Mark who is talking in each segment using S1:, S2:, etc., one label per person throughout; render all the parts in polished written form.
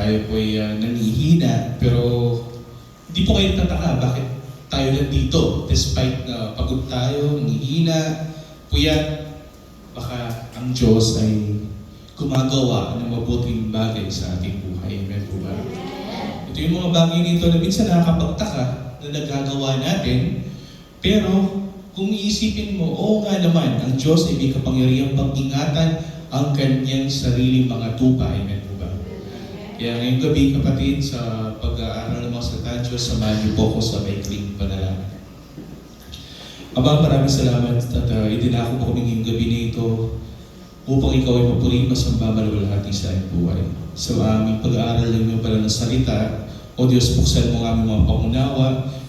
S1: tayo po'y nanghihina, pero hindi po kayo tataka bakit tayo nandito. Despite na pagod tayo, nanghihina, puyat, baka ang Diyos ay gumagawa ng mabuting bagay sa ating buhay. Amen po ba? Ito yung mga bagay nito na minsan nakakapagtaka na nagagawa natin, pero kung iisipin mo, oo nga naman, ang Diyos ay may kapangyarihang pag-ingatan ang kanyang sariling mga tupa. Amen po ba? Kaya ngayong gabi, kapatid, sa pag-aaral ng mga salita Diyos, samahan niyo po ko sa maikling panalangin. Aba, maraming salamat at idinako po kami ngayong gabi na ito upang ikaw ay mapuri, masamba, maluwalhati sa aming buhay. Sa aming pag-aaral ng iyong pala ng salita, O Diyos, buksan mo ang aming mga pangunawa,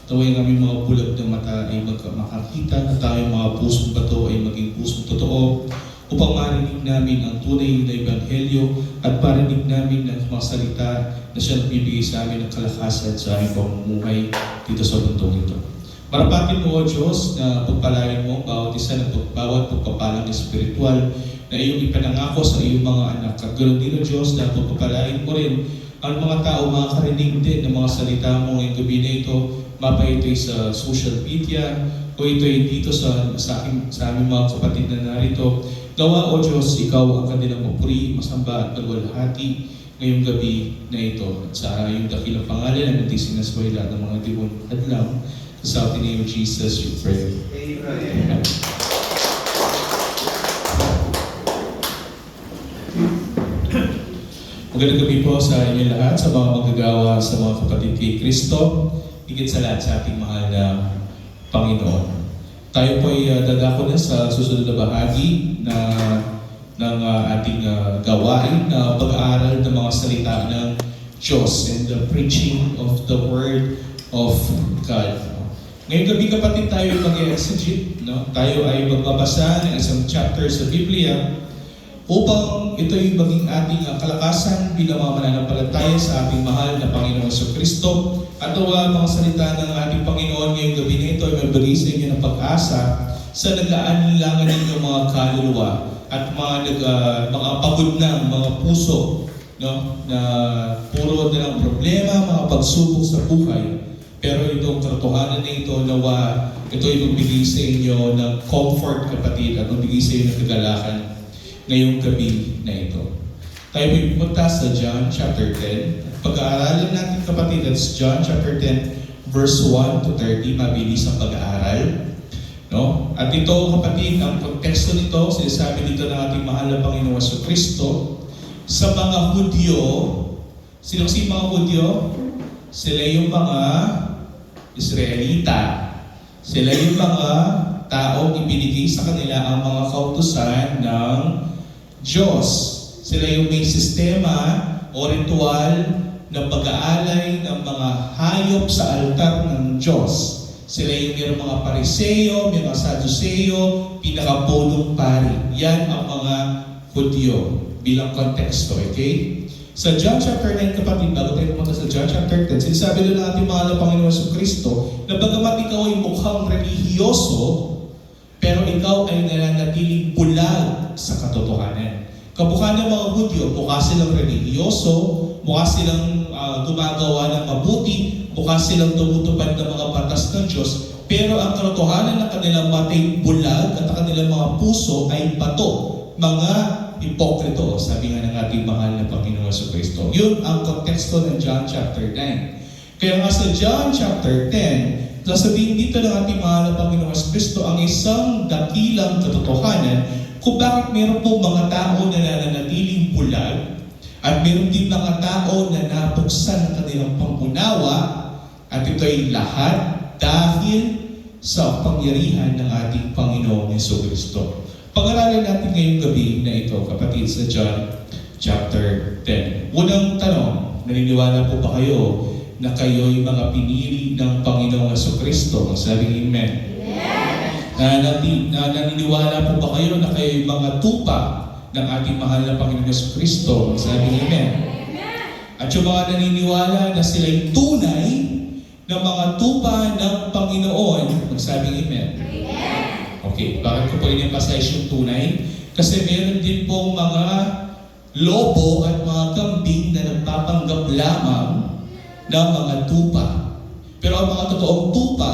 S1: naway ang aming mga bulag ng mata ay makakita, at tayong mga pusong bato ay maging pusong totoo, upang marinig namin ang tunay na Ebanghelyo at parinig namin ng mga salita na siya nagbibigay sa amin ng kalakasan sa aming pamumuhay dito sa bundok ito. Marapatin mo, O Diyos, na pagpalain mo bawat isa ng bawat pagpapalang espiritual na iyong ipanangako sa iyong mga anak. At ganoon din, O Diyos, na pagpapalain mo rin ang mga tao makakarinig din ng mga salita mo ngayong gabi na ito, mapa ito'y sa social media o ito'y dito sa aming mga kapatid na narito. Gawa, O Diyos, ikaw ang kanilang mapuri, masamba at magwalhati ngayong gabi na ito. At sa iyong dakilang pangalan na natin sinasway lahat ng mga tibon at lang. Sa the name of Jesus, we pray. Amen. Magandang gabi po sa inyo lahat, sa mga magagawa, sa mga kapatid kay Kristo, higit sa lahat sa ating mahal na Panginoon. Tayo po ay dadako na sa susunod na bahagi ng ating gawain na pag-aaral ng mga salita ng Diyos and the preaching of the Word of God. Ngayong gabi, kapatid, tayo ay mag-exegete, no? Tayo ay magbabasa ng isang chapter sa Biblia upang ito ay maging ating kalakasan bilang mga mananampalataya sa ating mahal na Panginoon Kristo. At mga salita ng ating Panginoon ngayong gabi na ito ay magbigay sa inyo ng pag-asa sa nag-aalinlangan ninyong mga kaluluwa at mga pagod ng mga puso, no? Na puro na ng problema, mga pagsubok sa buhay. Pero itong katotohanan na ito, nawa, ito ay magbigay sa inyo ng comfort, kapatid, at magbigay sa inyo ng kagalakan ngayong gabi na ito. Tayo may pumunta sa John chapter 10. Pag-aaralan natin, kapatid, that's John chapter 10, verse 1 to 30, mabilis ang pag-aaral. No? At ito, kapatid, ang konteksto nito, sinasabi dito ng ating mahal na Panginoon Kristo, sa mga Hudyo, sino si mga Hudyo? Sila yung mga Israelita. Sila yung mga taong ibinigay sa kanila ang mga kautusan ng Diyos. Sila yung may sistema o ritual na pag-aalay ng mga hayop sa altar ng Diyos. Sila yung mayroong mga Pariseo, may mga Saduseo, pinakapulong pari. Yan ang mga Hudyo bilang konteksto, okay? Sa John chapter 9, kapatid, bago tayo pumunta sa John chapter 10, sinasabi doon ng ating mahal na Panginoon Kristo na bagamat ikaw ay mukhang relihiyoso, pero ikaw ay nananatiling bulag sa katotohanan. Kabukhan ng mga Hudyo, mukha silang relihiyoso, mukha silang gumagawa ng mabuti, mukha silang tumutupad ng mga batas ng Diyos, pero ang katotohanan ng kanilang matay bulag at ang kanilang mga puso ay bato, mga hipokrito, sabi nga ng ating mahal na Panginoon Kristo. Yun ang konteksto ng John chapter 9. Kaya nga sa John chapter 10, sasabihin dito ng ating mahal na Panginoon Kristo ang isang dakilang katotohanan kung bakit meron po mga tao na nananatiling bulag at meron din mga tao na napuksan ang kanilang pangunawa, at ito ay lahat dahil sa pangyarihan ng ating Panginoong Kristo. Pag-aralan natin ngayong gabi na ito, kapatid, sa John chapter 10. Unang tanong, naniniwala po ba kayo na kayo'y mga pinili ng Panginoong Kristo? Sabi Amen. Naniniwala po ba kayo na kayo'y mga tupa ng ating mahal na Panginoong Kristo? Sabi Amen. At yung mga naniniwala na sila'y tunay na mga tupa ng Panginoon, magsabing Amen. Okay, bakit ko po in-emphasize yung tunay? Kasi meron din pong mga lobo at mga kambing na nagpapanggap katimbang lamang ng mga tupa. Pero ang mga totoong tupa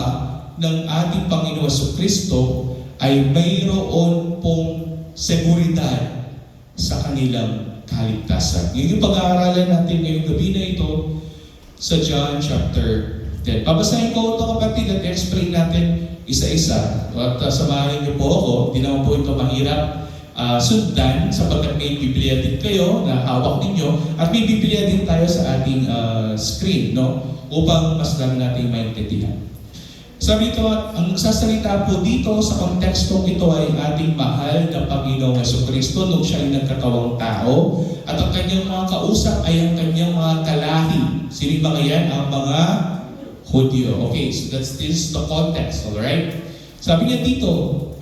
S1: ng ating Panginoon Jesucristo ay mayroon pong seguridad sa kanilang kaligtasan. Yun yung pag-aaralan natin ngayong gabi na ito sa John chapter 10. Babasahin ko ito kapatid at explain natin isa-isa. At samahin niyo po ako, hindi naman po ito mahirap sundan sapagkat may Biblia din kayo na hawak ninyo at may Biblia din tayo sa ating screen, no? Upang mas dami natin maintindihan. Sabi ito, ang nagsasalita po dito sa kontekstong ito ay ating mahal na Panginoong Jesucristo nung siya ay nagkatawang tao at ang kanyang mga kausap ay ang kanyang mga kalahi. Sino mga yan? Ang mga Hudyo. Okay, so this is the context, alright? Sabi niya dito,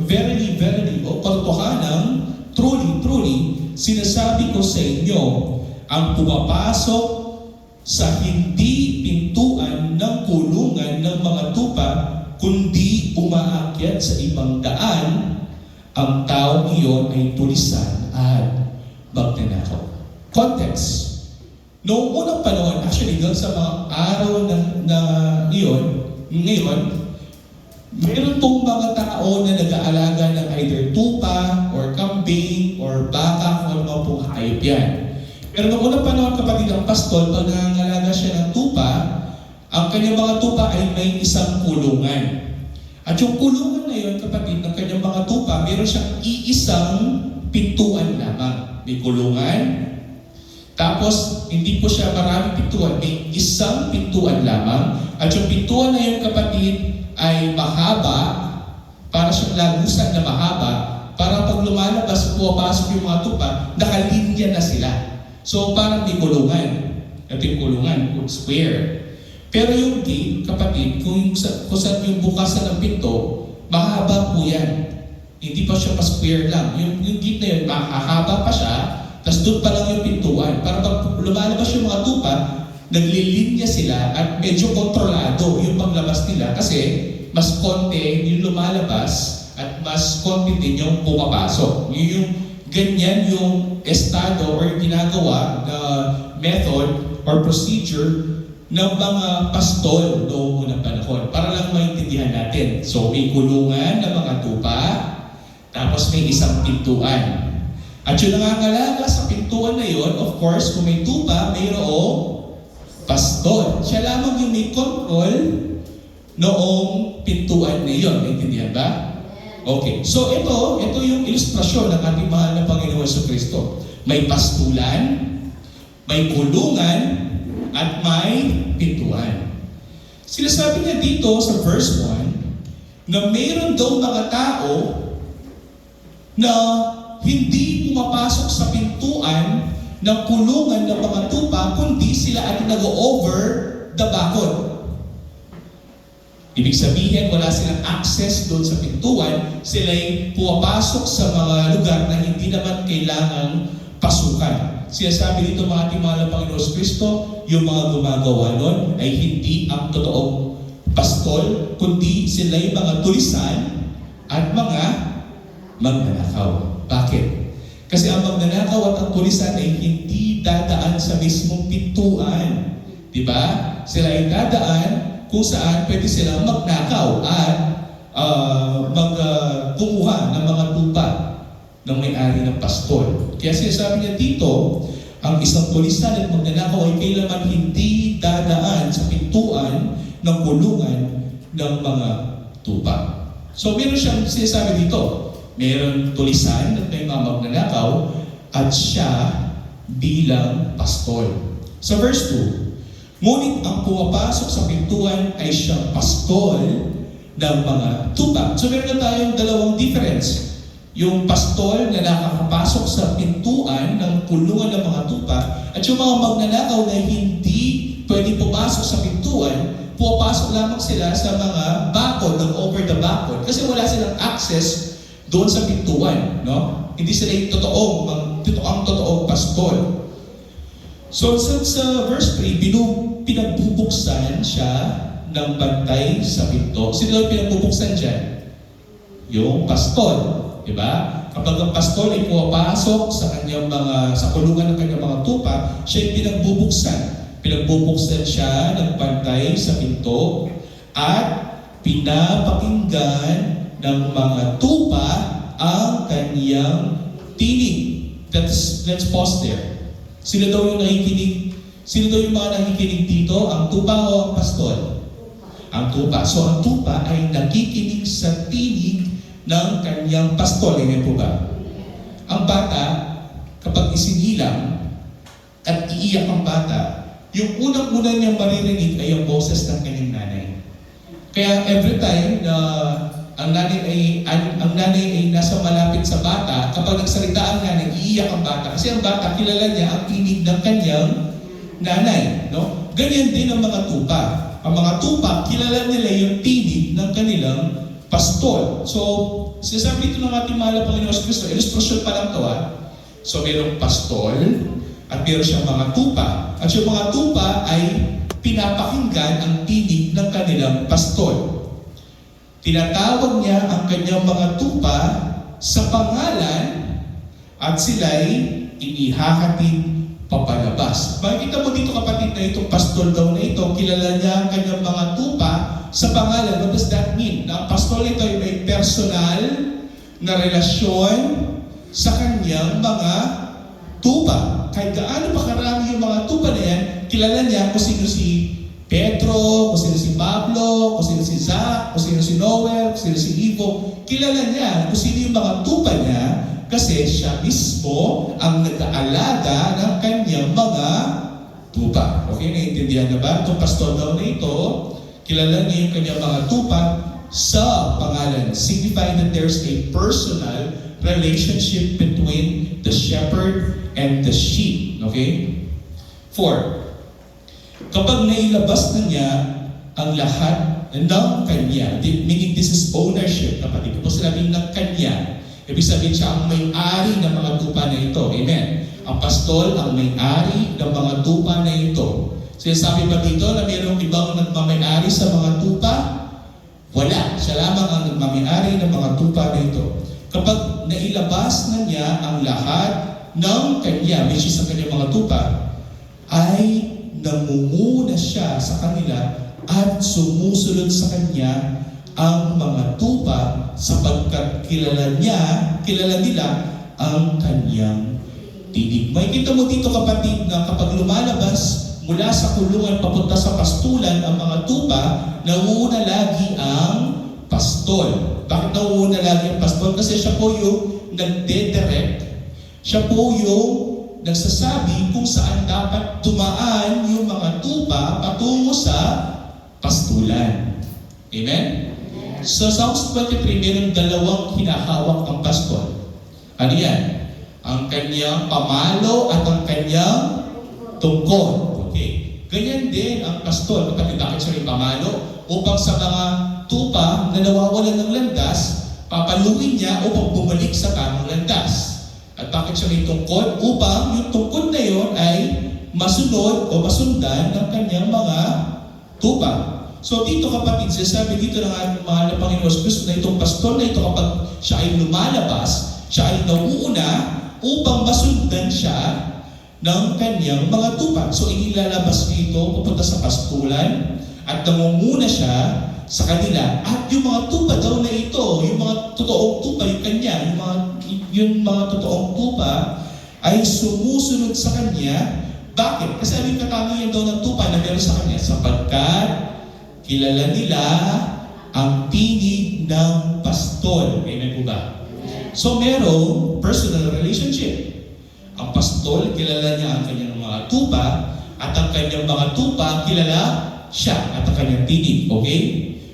S1: verily, verily, o katotohanan, truly, truly, sinasabi ko sa inyo, ang pumapasok sa hindi pintuan ng kulungan ng mga tupa, kundi umaakyat sa ibang daan, ang taong iyon ay tulisan at magnanakaw. Context. Noong unang panahon, actually doon sa mga araw na iyon, ngayon, meron pong mga tao na nag-aalaga ng either tupa, or kambing, or baka, kung ano pong hayop yan. Pero noong unang panahon, kapatid ang pastol, pag nangangalaga siya ng tupa, ang kanyang mga tupa ay may isang kulungan. At yung kulungan na yun, kapatid, ng kanyang mga tupa, meron siyang iisang pintuan lamang. May kulungan, tapos hindi po siya maraming pintuan, may isang pintuan lamang. At yung pintuan na yun, kapatid, ay mahaba, para siyang lagusan na mahaba, para pag lumalabas, pumapasok yung mga tupa, nakalinya na sila. So parang may kulungan. Ito yung kulungan, square. Pero yung gate, kapatid, kung saan yung bukasan ng pinto, mahaba po yan. Hindi pa siya pa-square lang. Yung gate na yun, mahaba pa siya, tapos doon pa lang yung pintuan. Para pag lumalabas yung mga tupa, naglilinya sila at medyo kontrolado yung paglabas nila kasi mas konti yung lumalabas at mas konti din yung pumapasok. Yung ganyan yung estado or ginagawa na method or procedure ng mga pastol noong unang panahon. Para lang maintindihan natin. So may kulungan ng mga tupa, tapos may isang pintuan. At yung nangangalaga sa pintuan na yon, of course, kung may tupa, mayroong pastol. Siya lamang yung may control noong pintuan na yon. Maintindihan ba? Okay. So ito yung ilustrasyon ng ating mahal na Panginoon Jesucristo. May pastulan, may kulungan, at may pintuan. Sinasabi niya dito sa verse 1 na mayroon daw mga tao na hindi pumapasok sa pintuan ng kulungan ng mga tupa, kundi sila ay nag-over the bakod. Ibig sabihin, wala silang access doon sa pintuan, sila ay pumapasok sa mga lugar na hindi naman kailangang pasukan. Sinasabi dito mga ating mahal na Panginoon Jesucristo, yung mga gumagawa nun ay hindi ang totoong pastol, kundi sila yung mga tulisan at mga magnanakaw. Bakit? Kasi ang magnanakaw at ang tulisan ay hindi dadaan sa mismong pintuan. Diba? Sila ay dadaan kung saan pwede silang magnakaw at kumuha ng mga tupa ng may-ari ng pastol. Kaya sinasabi niya dito, ang isang tulisan at magnanakaw ay kailanman hindi dadaan sa pintuan ng kulungan ng mga tupa. So meron siyang sinasabi dito, meron tulisan at may mga magnanakaw at siya bilang pastol. Sa verse 2, ngunit ang pumapasok sa pintuan ay siyang pastol ng mga tupa. So meron na tayong dalawang difference. Yung pastol na nakakapasok sa pintuan ng kulungan ng mga tupa at yung mga magnanakaw na hindi pwede pumasok sa pintuan, pumapasok lamang sila sa mga bakod ng over the bakod kasi wala silang access doon sa pintuan, no? Hindi sila yung totoong pastol. So sa verse 3, pinagbubuksan siya ng bantay sa pinto. Sino yung pinagbubuksan dyan? Yung pastol. Diba? Kapag ang pastol ay pumapasok sa kanyang sa kulungan ng kanyang mga tupa, siya ay pinagbubuksan pinagbubuksan siya ng bantay sa pinto at pinapakinggan ng mga tupa ang kaniyang tinig. Let's pause there. Sino daw yung nakikinig? Sino daw yung mga nakikinig dito? Ang tupa o ang pastol? Ang tupa. So ang tupa ay nakikinig sa tinig ng kaniyang pastol. Ganyan po ba? Ang bata, kapag isinilang at iiyak ang bata, yung unang-unang niyang maririnig ay ang boses ng kanyang nanay. Kaya every time na ang nanay ay nasa malapit sa bata, kapag nagsalita ang nanay, iiyak ang bata. Kasi ang bata, kilala niya ang tinig ng kanyang nanay. No? Ganyan din ang mga tupa. Ang mga tupa, kilala nila yung tinig ng kanilang pastol. So, sinasabi ito ng ating mahal na Panginoon Kristo, ilustrasyon pa lang ito So, mayroong pastol at mayroon siyang mga tupa. At yung mga tupa ay pinapakinggan ang tinig ng kanilang pastol. Tinatawag niya ang kanyang mga tupa sa pangalan at sila'y inihahatid papalabas. Makikita mo dito kapatid na itong pastol daw na ito, kilala niya ang kanyang mga tupa sa pangalan. What does that mean? Na ang pastol ito ay may personal na relasyon sa kanyang mga tupa. Kahit gaano pa karami yung mga tupa na yan, kilala niya kung sino si Pedro, kung sino si Pablo, kung sino si Zach, kung sino si Noel, kung sino si Ivo. Kilala niya kung sino yung mga tupa niya kasi siya mismo ang nag-aalaga ng kanyang mga tupa. Okay, naiintindihan na ba? Itong pastor daw na ito, kilala niya yung kanyang mga tupa sa pangalan, signifying that there's a personal relationship between the shepherd and the sheep. Okay? 4. Kapag nailabas na niya ang lahat ng kanya, meaning this is ownership, kapatid. Kapag sinabing ng kanya, ibig sabihin siya ang may-ari ng mga tupa na ito. Amen? Ang pastol ang may-ari ng mga tupa na ito. Sinasabi ba dito na mayroong ibang nagmamay-ari sa mga tupa? Wala. Siya lamang ang nagmamay-ari ng mga tupa na ito. Kapag nailabas na niya ang lahat ng kanya, which is ang kanyang mga tupa, ay namumuna siya sa kanila at sumusunod sa kanya ang mga tupa sapagkat kilala nila ang kanyang tinig. Makikita mo dito kapatid na kapag lumalabas mula sa kulungan papunta sa pastulan ang mga tupa, nauuna lagi ang pastol. Bakit nauuna lagi ang pastol? Kasi siya po yung nagdedirect. Siya po yung nagsasabi kung saan dapat tumaan yung mga tupa patungo sa pastulan. Amen? So, Psalms 23, mayroong dalawang hinahawak ang pastol. Ano yan? Ang kanyang pamalo at ang kanyang tungkod. Okay. Ganyan din ang pastol. Kapatid, bakit siya may pamalo? Upang sa mga tupa na nawawalan ng landas, papaluin niya upang bumalik sa tamang landas. At bakit siya may tungkod? Upang yung tungkod na yon ay masunod o masundan ng kanyang mga tupa. So dito kapatid, sasabi dito ng ating mahal na Panginoon Kristo na itong pastor na ito kapag siya ay lumalabas, siya ay nauuna upang masundan siya ng kanyang mga tupa. So inilalabas dito pupunta sa pastulan at namumuna siya sa kanila. At yung mga tupa daw na ito, yung mga totoong tupa, yung kanya, yung mga totoong tupa ay sumusunod sa kanya. Bakit? Kasi ano yung katangian daw ng tupa na meron sa kanya? Sapagkat kilala nila ang tinig ng pastol. Amen po ba? So merong personal relationship. Ang pastol, kilala niya ang kanyang mga tupa at ang kanyang mga tupa, kilala siya at ang kanyang tinig. Okay?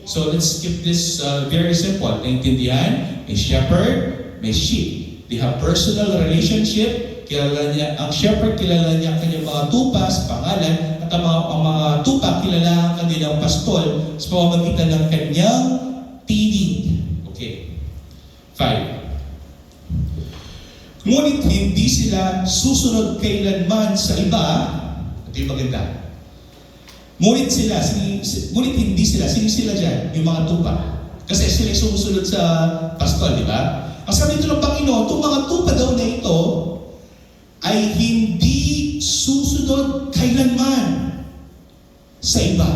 S1: So let's keep this very simple. Naintindihan? May shepherd, may sheep. They have personal relationship. Kilala niya, ang shepherd kilala niya ang kanyang mga tupa sa pangalan at ang mga tupa kilala ang kanilang pastol sa pamamagitan ng kanyang tinig. Okay. 5. Ngunit hindi sila susunod kailanman sa iba. Ito yung maganda. Ngunit hindi sila. Sino sila dyan? Yung mga tupa. Kasi sila sumusunod sa pastol, di ba? Ang sabi ito ng Panginoon, itong mga tupa daw na ito ay hindi susunod kailanman. sa iba.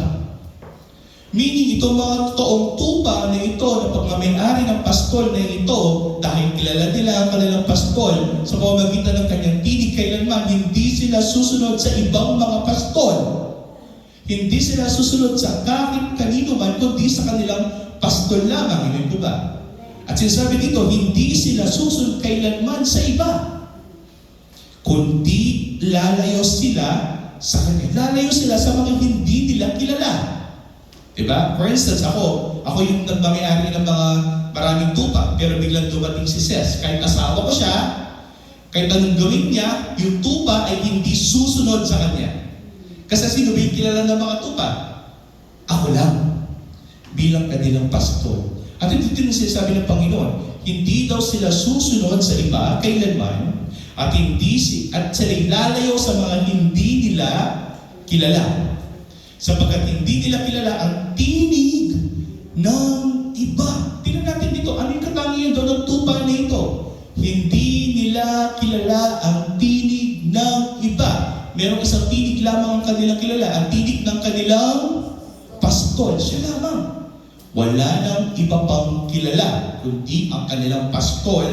S1: Meaning, itong mga totoong tupa na ito, na pagmamayari ng pastol na ito, dahil kilala nila ang kanilang pastol, sa pamamagitan ng kanyang tinig, kailanman hindi sila susunod sa ibang mga pastol. Hindi sila susunod sa kahit kanino man, kundi sa kanilang pastol lamang. Amen po ba? At sinasabi dito, hindi sila susunod kailanman sa iba, kundi lalayo sila sa kanya. Lalayo sila sa mga hindi nila kilala. Diba? For instance, ako yung nagmamayari ng mga maraming tupa, pero biglang dumating si Ses. Kahit asawa ko siya, kahit anong gawin niya, yung tupa ay hindi susunod sa kanya. Kasi sino ba yung kilala ng mga tupa? Ako lang, bilang kanilang pastor. At ito yung sinasabi ng Panginoon, hindi daw sila susunod sa iba kailanman, at sila lalayo sa mga hindi nila kilala. Sapagkat hindi nila kilala ang tinig ng iba. Tingnan natin dito, ano yung katangian doon ng tupa na ito? Hindi nila kilala ang tinig ng iba. Merong isang tinig lamang ang kanilang kilala, ang tinig ng kanilang pastol. Siya lamang. Wala nang iba pang kilala, kundi ang kanilang pastol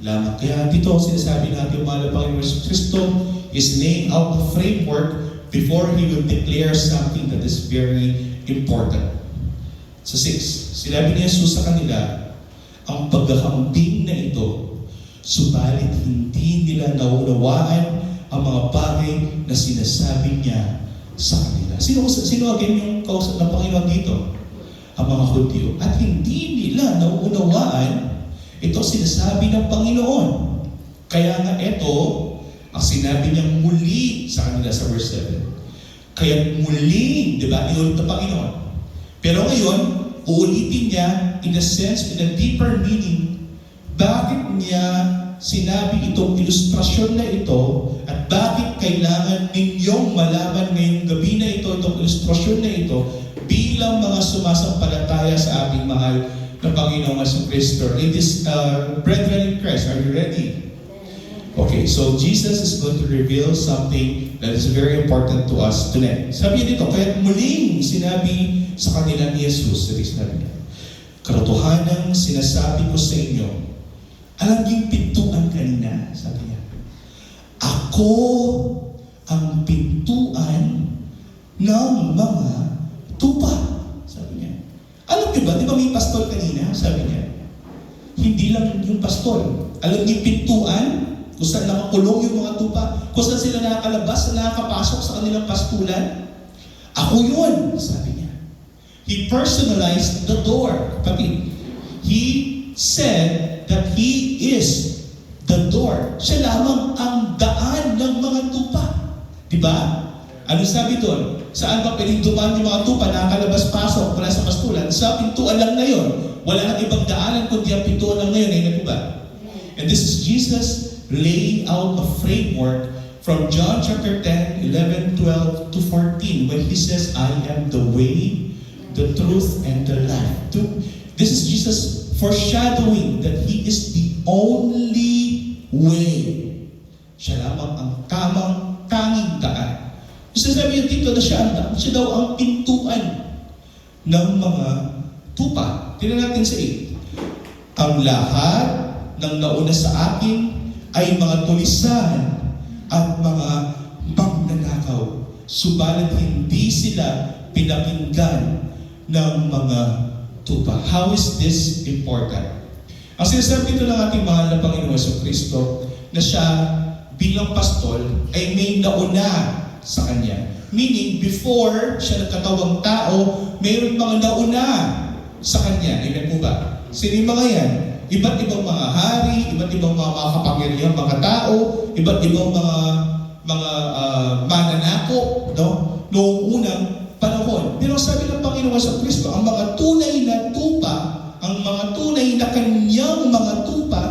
S1: lamang. Kaya dito, sinasabi natin, mahal na Panginoon Kristo is laying out the framework before He will declare something that is very important. Sa 6, sinabi ni Jesus sa kanila, ang pagkakambing na ito, subalit hindi nila naunawaan ang mga bagay na sinasabi niya sa kanila. Sino again yung kausap ng Panginoon dito? Ang mga Hudyo. At hindi nila nauunawaan ito sinasabi ng Panginoon. Kaya nga ito, ang sinabi niyang muli sa kanila sa verse 7. Kaya muli, di ba, iulit ng Panginoon. Pero ngayon, uulitin niya, in a sense, in a deeper meaning, bakit niya sinabi itong ilustrasyon na ito, at bakit kailangan ninyong malaman ngayong gabi na ito, itong ilustrasyon na ito, bilang mga sumasampalataya sa ating mahal na Panginoong Kristo. Ladies, brethren in Christ, are you ready? Okay, so Jesus is going to reveal something that is very important to us tonight. Sabi dito, kaya muling sinabi sa kanila ni Jesus, sinabi niya, katotohanang sinasabi ko sa inyo, alam niyo yung pintuan kanina? Sabi niya, ako ang pintuan ng mga tupa. Sabi niya. Alam niyo ba, di ba may pastol kanina? Sabi niya. Hindi lang yung pastol. Alam niyo yung pintuan? Kung saan nakakulong yung mga tupa? Kung saan sila nakakalabas, nakakapasok sa kanilang pastulan? Ako yun, sabi niya. He personalized the door. Kapatid, He said that He is the door. Siya lamang ang daan ng mga tupa. Diba? Ano sabi doon? Saan ba pwedeng dumaan yung mga tupa na nakalabas-pasok mula sa pastulan? Sa pintuan lang ngayon. Wala nang ibang daanan kundi ang pintuan lang ngayon. Ayun ba? And this is Jesus laying out a framework from John chapter 10, 11, 12 to 14 when He says, I am the way, the truth, and the life. This is Jesus foreshadowing that He is the only way. Siya lamang ang tanging daan. Sasabi niya dito na siya daw ang pintuan ng mga tupa. Tingnan natin sa 8. Ang lahat ng nauna sa akin ay mga tulisan at mga magnanakaw. Subalit hindi sila pinakinggan ng mga tupa. How is this important? Ang sinasabi ito ng ating mahal na Panginoon sa Kristo na siya bilang pastol ay may nauna sa Kanya. Meaning, before siya nagkatawang tao, mayroon mga nauna sa Kanya. Amen po ba? Sino yung mga yan? Iba't ibang mga hari, iba't ibang mga kapangyarihang mga tao, iba't ibang mga mananako, no? Noong unang panahon. Pero sabi ng Panginoon sa Kristo, ang mga tunay na tupa, ang mga tunay na Kanyang mga tupa,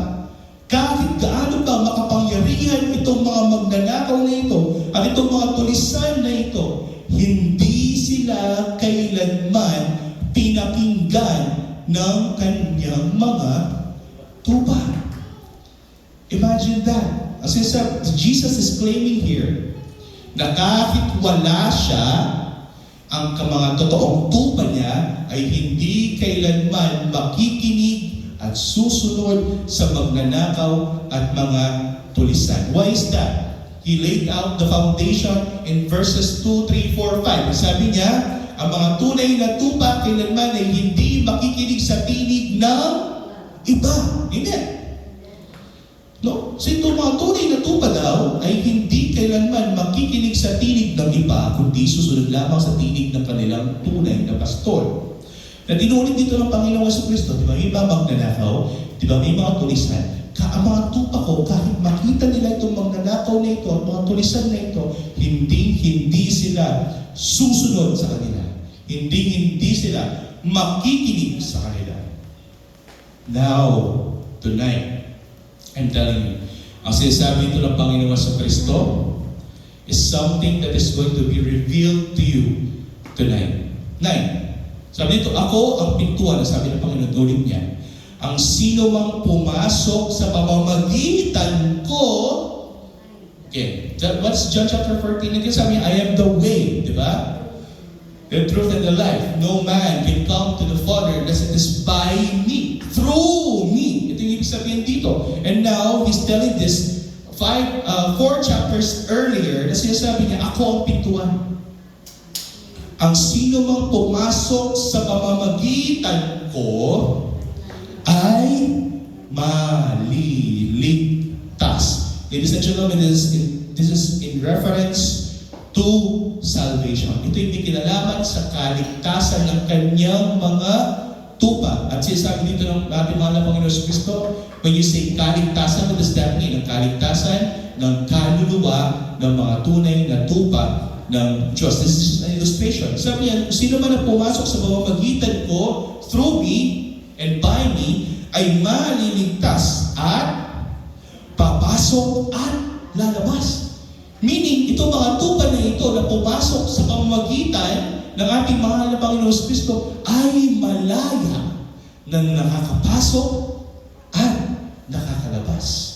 S1: kahit gaano ba makapangyarihan itong mga magnanakaw na ito at itong mga tulisan na ito, hindi sila kailanman pinakinggan ng Kanyang mga tupa. Imagine that. As Jesus is claiming here na kahit wala siya, ang mga totoong tupa niya ay hindi kailanman makikinig at susunod sa magnanakaw at mga tulisan. Why is that? He laid out the foundation in verses 2, 3, 4, 5. Sabi niya, ang mga tunay na tupa kailanman ay hindi makikinig sa tinig ng iba. Amen. No? So itong mga tunay na tupa daw ay hindi kailanman makikinig sa tinig ng iba, kundi susunod lamang sa tinig ng kanilang tunay na pastor. Na tinulit dito ng Panginoong Jesucristo, di ba may iba magnanakaw, di ba may mga tulisan, ang mga tupa ko, kahit makita nila itong magnanakaw na ito at mga tulisan na ito, hindi sila susunod sa kanila. Hindi sila makikinig sa kanila. Now, tonight, I'm telling you, ang sinasabi ito ng Panginoon sa Kristo is something that is going to be revealed to you tonight. 9. Sabi nito, ako ang pintuan, sabi ng Panginoon, ulit niya, ang sino mang pumasok sa pamamagitan ko, okay, what's John chapter 14? Again, sabi niya, I am the way, di ba? The truth and the life. No man can come to the Father unless it is by me, through me. Ito yung ibig sabihin dito. And now, he's telling this 4 chapters earlier na sinasabi niya, ako ang pintuan. Ang sino mang pumasok sa pamamagitan ko ay maliligtas. Ladies and gentlemen, this is in reference to salvation. Ito yung kinalaman sa kaligtasan ng kanyang mga tupa. At sinasabi dito ng ating mahal na Panginoon Kristo, when you say kaligtasan, what does that mean? Ang kaligtasan ng kaluluwa ng mga tunay na tupa ng Diyos. This is an illustration. Sabi niya, sino man ang pumasok sa pamamagitan ko, through me and by me, ay maliligtas at papasok at lalabas. Meaning, itong mga tupa na ito na pumasok sa pamamagitan ng ating mahal na Panginoon Kristo ay malaya na nakakapasok at nakakalabas.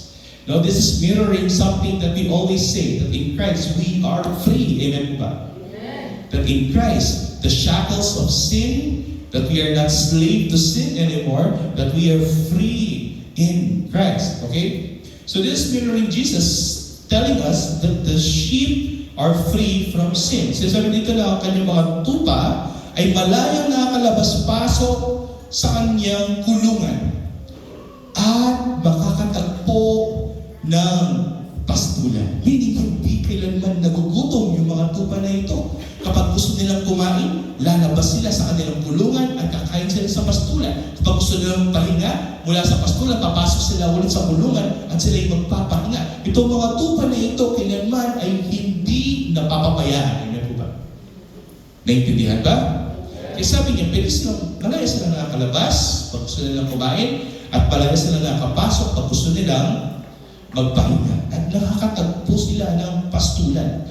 S1: Now, this is mirroring something that we always say, that in Christ we are free. Amen ba? Amen. That in Christ, the shackles of sin, that we are not slave to sin anymore, that we are free in Christ. Okay? So this is mirroring Jesus telling us that the sheep are free from sin. Sinasabi dito na ang kanyang mga tupa ay malayang nakakalabas-pasok sa kanyang kulungan at makakatagpo ng pastulan. Hindi kailanman nagugutom yung mga tupa na ito. Kapag gusto nilang kumain, lalabas sila sa kanilang kulungan at kakain sila sa pastulan. Kapag gusto nilang pahinga, mula sa pastulan, papasok sila ulit sa kulungan at sila'y magpapahinga. Itong mga tupa na ito, kailanman ay hindi napapabayaan. Ano po ba? Naintindihan ba? Kaya sabi niya, pwede silang, malaya silang nakakalabas pag gusto nilang kumain at malaya silang nakapasok pag gusto nilang magpahinga. At nakakatagpo sila ng pastulan.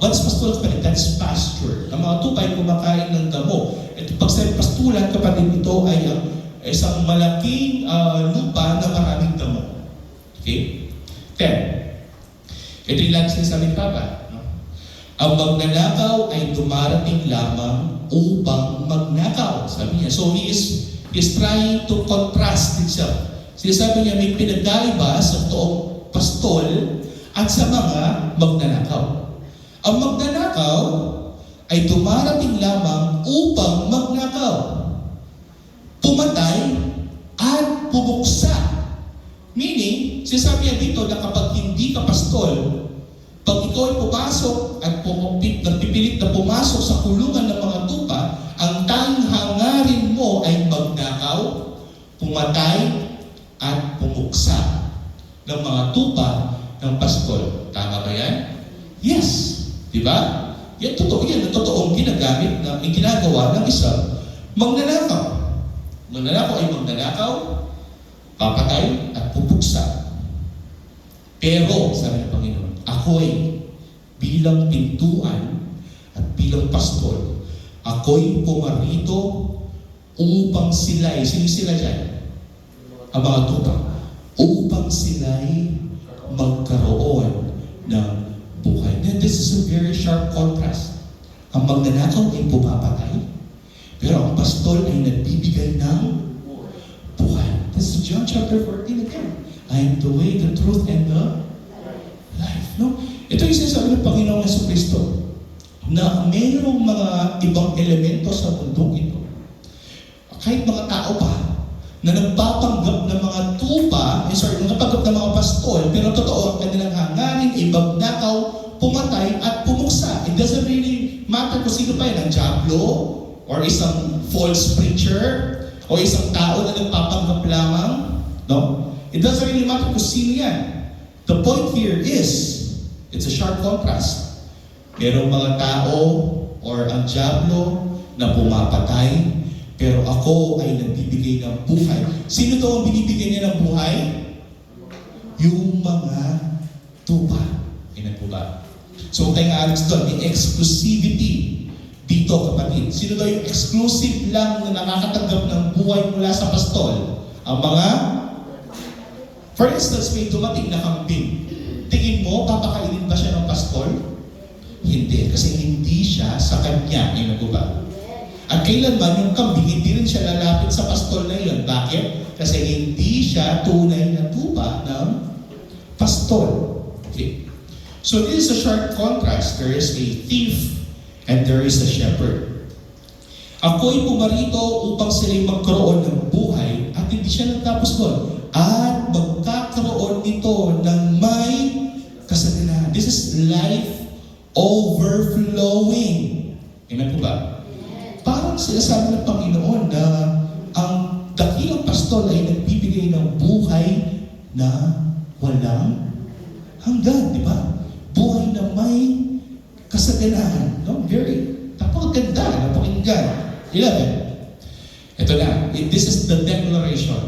S1: What's pastulan kapatid? That's pasture. Ang mga tupa ay kumakain ng damo. At pag sa pastulan, kapatid, ito ay isang malaking lupa na maraming damo. Okay? 10. Ito yung lagi sinasabi ni Papa. No? Ang magnanakaw ay dumarating lamang upang magnakaw. Sabi niya. So he's trying to contrast himself. Sinasabi niya, may pinagkaiba sa toong pastol at sa mga magnanakaw. Ang magnanakaw ay dumarating lamang upang magnakaw, pumatay at pumuksa. Meaning, sinasabi niya dito na kapag hindi ka pastol, pag ikaw ay pumasok at nagpipilit na pumasok sa kulungan ng mga tupa, ang tanging hangarin mo ay magnakaw, pumatay at pumuksa ng mga tupa ng pastol. Tama ba yan? Yes. Diba? Yan, totoo yan. Ang totoong ginagamit na ginagawa ng isang magnanakaw. Magnanakaw ay magnanakaw, papatay, at pupuksa. Pero, sabi ng Panginoon, ako'y bilang pintuan at bilang pastol, ako'y pumarito upang sila'y, sino sila dyan? Ang mga tupa. Upang sila'y magkaroon ng buhay. Then this is a very sharp contrast.
S2: Ang magnanakaw ay pumapatay, pero ang pastol ay nagbibigay ng buhay. This is John chapter 14 again. I am the way, the truth, and the life. No? Ito yung sinasabi ng Panginoong Jesucristo na mayroong mga ibang elemento sa mundong ito. Kahit mga tao pa na nagpapanggap ng mga nagpapanggap ng mga pastol, pero totoo ang kanilang hangarin, ibang nakaw, pumatay at pumuksa. It doesn't really matter kung sino pa yan, ang diablo, or isang false preacher, o isang tao na nagpapanggap lamang. No? It doesn't really matter kung sino yan. The point here is, it's a sharp contrast. Merong mga tao, or ang diablo, na pumapatay, pero ako ay nagbibigay ng buhay. Sino daw ang binibigay niya ng buhay? Yung mga tupa. Inan po ba? So, tayo nga Alex doon, may exclusivity dito, kapatid. Sino daw yung exclusive lang na nakakatanggap ng buhay mula sa pastol? Ang mga, for instance, may dumating na kambing. Tingin mo, papakainin ba siya ng pastol? Hindi, kasi hindi siya sa kanya. Inan po ba? At kailanman yung kambing, hindi rin siya lalapit sa pastol na yun. Bakit? Kasi hindi siya tunay na tupa ng pastol. Okay. So this is a sharp contrast. There is a thief and there is a shepherd. Ako'y pumarito upang sila'y magkaroon ng buhay at hindi siya nagtapos doon. At magkakaroon nito ng may kasalanan. This is life overflowing. Amen po ba? Parang sinasabi ng Panginoon na ang dakilang pastol ay nagbibigay ng buhay na walang hanggan, di ba? Buhay na may kasaganahan. No? Napakaganda, napakinggan. 11. Ito na. This is the declaration.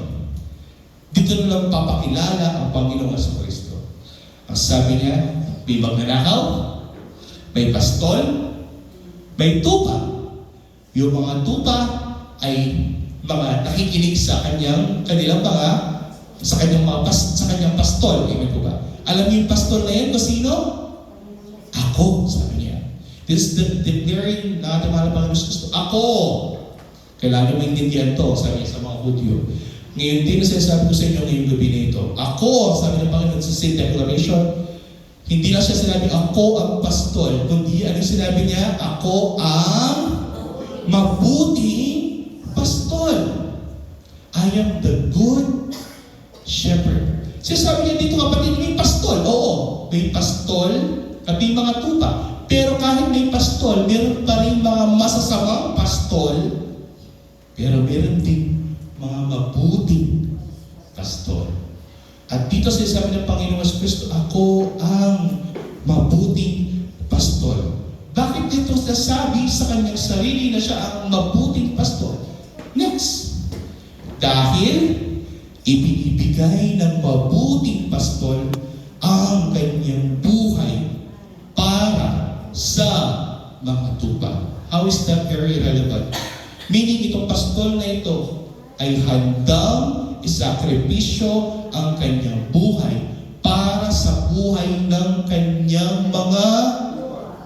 S2: Dito na lang papakilala ang Panginoong Jesucristo. Ang sabi niya, may magnanakaw, may pastol, may tupa. Yung mga tupa ay mga nakikinig sa kanyang pastol. Amen po ba? Alam niyo yung pastol na yan kung sino? Ako, sabi niya. This is the declaring na ating mahal na Panginoon Kristo. Ako! Kailangan maintindihan to, sabi niya sa mga Hudyo. Ngayon din na sinasabi ko sa inyo ngayong gabi na ito. Ako, sabi ng Panginoon sa same declaration, hindi na siya sinabi, ako ang pastol, kundi ano sinabi niya? Ako ang mabuting pastol. I am the good shepherd. Sinasabi niya dito, kapatid, may pastol. Oo, may pastol at may mga tupa. Pero kahit may pastol, meron pa rin mga masasamang pastol. Pero meron din mga mabuting pastol. At dito sinasabi ng Panginoong Kristo, ako ang mabuting pastol. Bakit dito nasabi sa kanyang sarili na siya ang mabuting pastol? Next. Dahil ibinibigay ng mabuting pastol ang kanyang buhay para sa mga tupa. How is that very relevant? Meaning itong pastol na ito ay handang isakripisyo ang kanyang buhay para sa buhay ng kanyang mga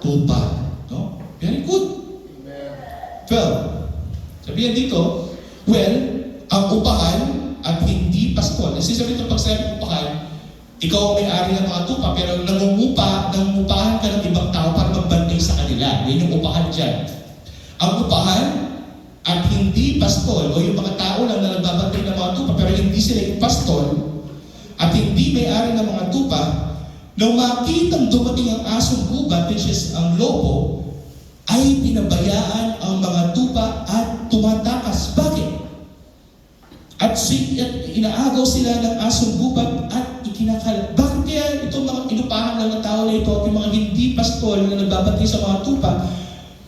S2: tupa. No? Very good. 12. Sabihan dito, well, ang upahan at hindi pastol. Nasisabi ito pag sabi upahan, ikaw ang may-ari ng mga tupa, pero nangungupahan ka ng ibang tao para magbantay sa kanila. Yan yung upahan dyan. Ang upahan at hindi pastol, o yung mga tao lang na nagbabantay ng mga tupa, pero hindi sila yung pastol, at hindi may-ari ng mga tupa, nung makitang dumating ang asong gubat, which is ang lobo, ay pinabayaan ang mga tupa at tumatakas. Bakit? At inaagaw sila ng asong gubat at ikinakalat. Bakit kaya itong mga inupahan lang ng tao na ito at yung mga hindi pastol na nagbabantay sa mga tupa,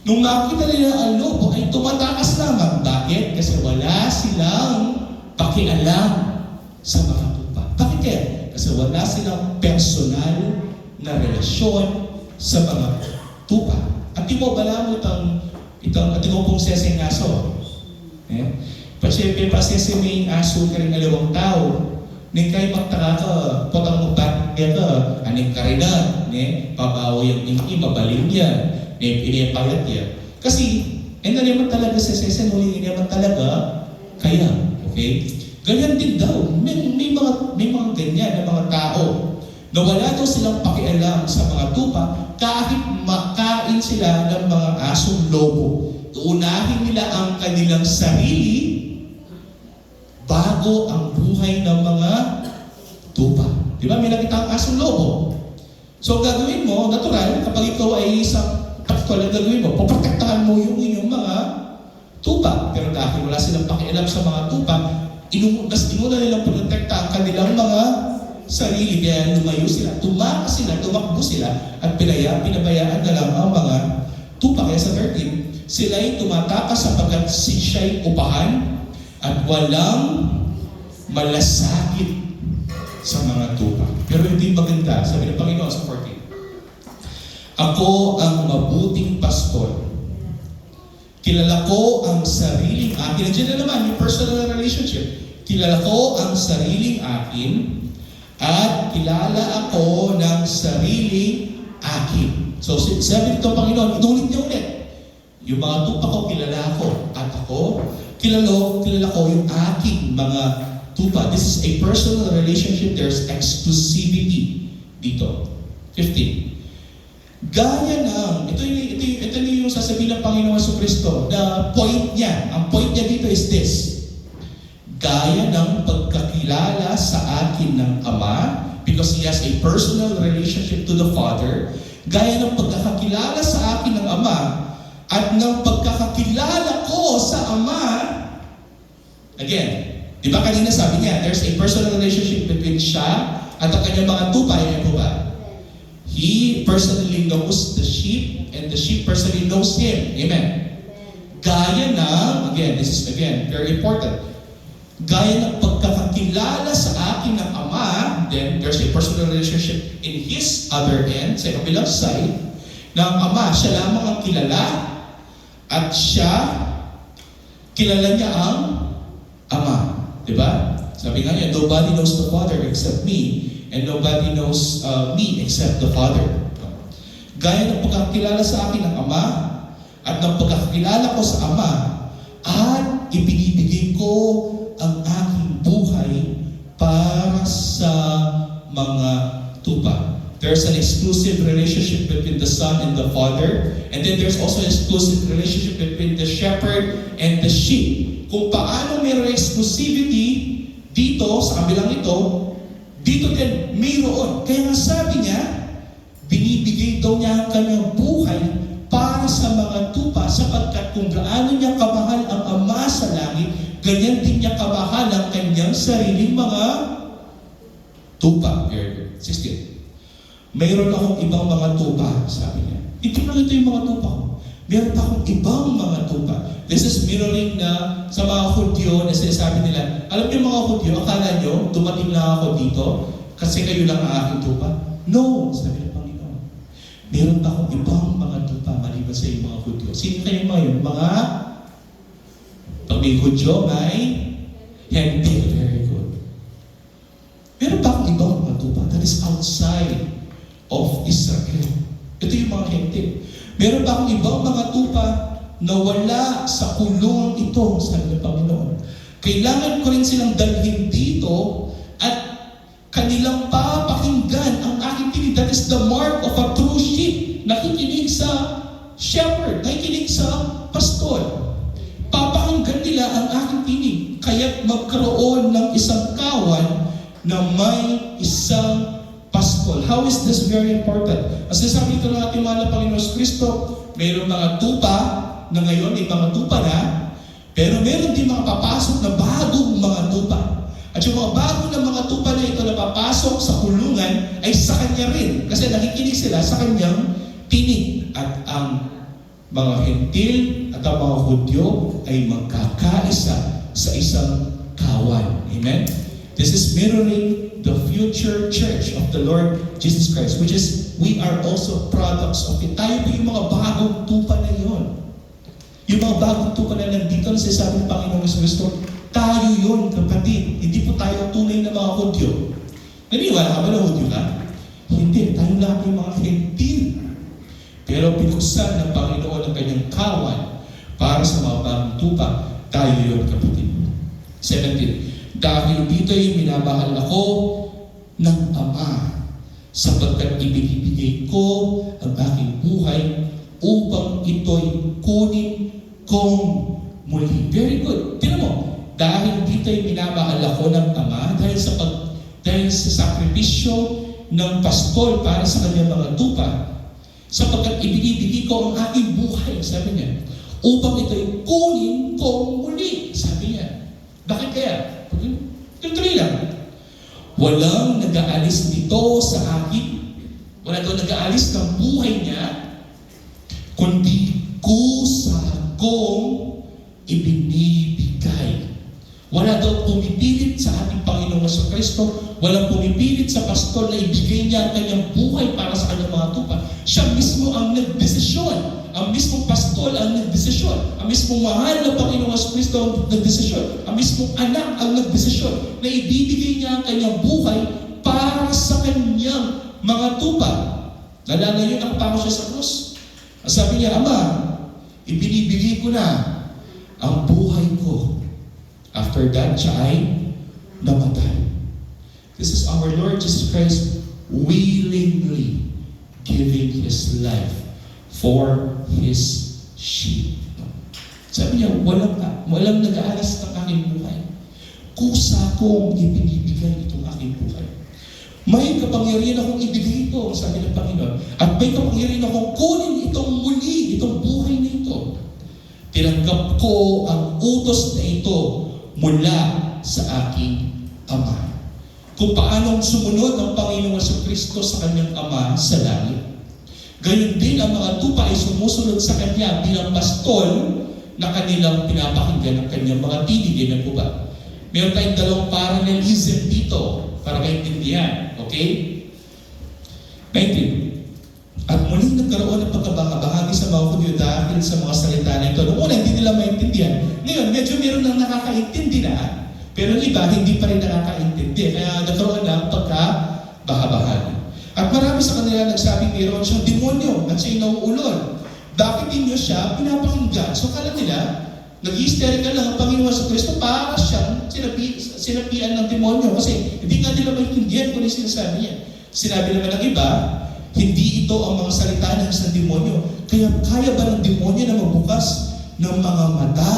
S2: nung makita nila ang lobo ay tumatakas lamang. Bakit? Kasi wala silang pakialam sa mga tupa. Bakit kaya? Kasi wala silang personal na relasyon sa mga tupa. At di mo bala mo itong pong seseng aso. Pasyempre, pasisiming aso ka rin alawang tao. Ning kay magtaka ka, potang magbat ka, aning ka rin na, pabawo yung ingi, mabaling yan. Inipayat niya. Kasi, naman talaga sa sesenuli, naman talaga kaya. Okay? Ganyan din daw. May mga ganyan na mga tao na wala daw silang pakialam sa mga tupa kahit makain sila ng mga asong lobo. Uunahin nila ang kanilang sarili bago ang buhay ng mga tupa. Di ba? May nakita ang asong lobo. So, gagawin mo, natural, kapag ikaw ay isang pastor, ang gagawin mo, poprotektahan mo yung inyong mga tupa. Pero dahil wala silang pakialam sa mga tupa, inuna nilang protekta ang kanilang mga sarili. Kaya lumayo sila, tumakas sila, tumakbo sila, at pinabayaan na lang ang mga tupa. Kaya sa 13, sila'y tumatakas sapagkat siya'y upahan at walang malasakit sa mga tupa. Pero hindi maganda. Sabi ng Panginoon sa 14, ako ang mabuting pastor. Kilala ko ang sariling akin. Nandiyan na naman yung personal relationship. Kilala ko ang sariling akin at kilala ako ng sariling akin. So, sabi nito Panginoon, inulit niya ulit. Yung mga tupa ko, kilala ko. At ako, kilala ko yung aking mga tupa. This is a personal relationship. There's exclusivity dito. 15. Gaya ng, ito yung sasabihin ng Panginoon Jesucristo, the point niya, ang point niya dito is this, gaya ng pagkakilala sa akin ng Ama, because He has a personal relationship to the Father, gaya ng pagkakakilala sa akin ng Ama, at ng pagkakakilala ko sa Ama, again, di ba kanina sabi niya, there's a personal relationship between siya at ang kanyang mga tupa, yun po ba? He personally knows the sheep and the sheep personally knows Him. Amen. Gaya ng, again, this is again very important, gaya ng pagkakakilala sa akin ng Ama, then there's a personal relationship in His other end, sa kabilang side, ng Ama, siya lamang ang kilala at siya, kilala niya ang Ama. Diba? Sabi nga niya, nobody knows the Father except me, and nobody knows me except the Father. Gaya ng pagkakilala sa akin ng Ama, at ng pagkakilala ko sa Ama, at ibinibigay ko ang aking buhay para sa mga tupa. There's an exclusive relationship between the Son and the Father, and then there's also an exclusive relationship between the shepherd and the sheep. Kung paano mayroong exclusivity dito, sa kabilang ito, dito din mayroon. Kaya nga sabi niya, binibigay daw niya ang kanyang buhay para sa mga tupa, sapagkat kung gaano niya kamahal ang Ama sa langit, ganyan din niya kamahal ang kanyang sariling mga tupa. 16. Mayroon akong ibang mga tupa, sabi niya. Ito lang ito yung mga tupa ko. Meron pa akong ibang mga tupa. This is mirroring na sa mga Hudyo na sinasabi nila, alam niyo mga Hudyo, akala niyo, dumating lang ako dito kasi kayo lang ang aking tupa? No, sabi ng Panginoon. Meron pa akong ibang mga tupa maliban sa mga Hudyo. Sino kayo mga yun? Mga, pag may Hudyo, may Hentil. Very good. Meron pa akong ibang mga tupa that is outside of Israel. Ito yung mga Hentil. Meron pa akong ibang mga tupa na wala sa kulungan ito, sabi ng Panginoon. Kailangan ko rin silang dalhin dito at kanilang papakinggan ang aking tinig. That is the mark of a true sheep. Nakikinig sa shepherd, nakikinig sa pastor. Papakinggan nila ang aking tinig. Kaya't magkaroon ng isang kawan na may isang pastor. How is this very important? As sabi ito ng ating mahal na Panginoon Kristo, mayroong mga tupa na ngayon ay mga tupa na, pero meron din mga papasok na bagong mga tupa. At yung mga bagong na mga tupa na ito na papasok sa kulungan ay sa Kanya rin. Kasi nakikinig sila sa Kanyang tinig. At ang mga Hentil at ang mga Hudyo ay magkakaisa sa isang kawan. Amen? This is mirroring the future church of the Lord Jesus Christ, which is, we are also products of it. Tayo po yung mga bagong tupa na yun. Yung mga bagong tupa na nandito na sinasabi ng Panginoong Kristo, tayo yun, kapatid. Hindi po tayo tunay na mga Hudyo. Naniwala ka ba na Hudyo ka? Hindi. Tayo lahat yung mga Hentil. Pero Pero pinuksan ng Panginoon ang kanyang kawan para sa mga bagong tupa. Tayo yun, kapatid. 17. Dahil dito'y minamahal ako ng Ama, sapagkat ibinibigay ko ang aking buhay upang ito'y kunin kong muli. Very good. Tingnan mo, dahil dito'y minamahal ako ng Ama, dahil sa sakripisyo ng pastol para sa kanyang mga tupa, sapagkat ibinibigay ko ang aking buhay, sabi niya, upang ito'y kunin kong muli. Sabi niya. Bakit kaya? Tuloy lang. Walang nag-aalis nito sa akin. Wala daw nag-aalis ng buhay niya, kundi kusa kong ibinibigay. Wala daw pumipilit sa ating Panginoong Jesucristo. Walang pumipilit sa pastol na ibigay niya ang kanyang buhay para sa kanyang mga tupa. Siya mismo ang nagdesisyon. Ang mismong pastol ang nagdesisyon. Ang mismong mahal na Panginoong Jesucristo ang nagdesisyon. Ang mismong anak ang nagdesisyon na ibibigay niya ang kanyang buhay para sa kanyang mga tupa. Nalalayon ang tao siya sa krus. Sabi niya, Ama, ibinibigay ko na ang buhay ko. After that, siya ay namatay. This is our Lord Jesus Christ willingly giving His life for His sheep. Sabi niya, walang nag-aalis ng aking buhay. Kusa kong ibinibigay itong aking buhay. May kapangyarihan akong ibigay ito, sabi ng Panginoon. At may kapangyarihan akong kunin itong muli, itong buhay na ito. Tinanggap ko ang utos na ito mula sa aking Ama. Kung paanong sumunod ang Panginoong Jesucristo sa kanyang Ama sa langit. Gayon din ang mga tupa ay sumusunod sa Kanya bilang pastol na kanilang pinapakinggan ng kanyang mga tinig. Yan po ba? Meron tayong dalawang parallelism dito para maintindihan. Okay? 19. At muling nagkaroon ng pagkabahagi sa mga Hudyo dahil sa mga salita na ito. Noong una, hindi nila maintindihan. Ngayon, medyo meron nang nakakaintindi na, pero yung iba, hindi pa rin nakakaintindi. Kaya nagkaroon ng pagkabahagi. At marami sa kanila nagsabing mayroon siyang demonyo at siya'y nauulol. Bakit ninyo siya pinapakinggan? So kala nila, nag-hysterical lang ang Panginoon sa Kristo para siyang sinapian ng demonyo. Kasi hindi nga nila maintindihan kung ano sinasabi niya. Sinabi naman ng iba, hindi ito ang mga salita ng isang demonyo. Kaya ba ng demonyo na magbukas ng mga mata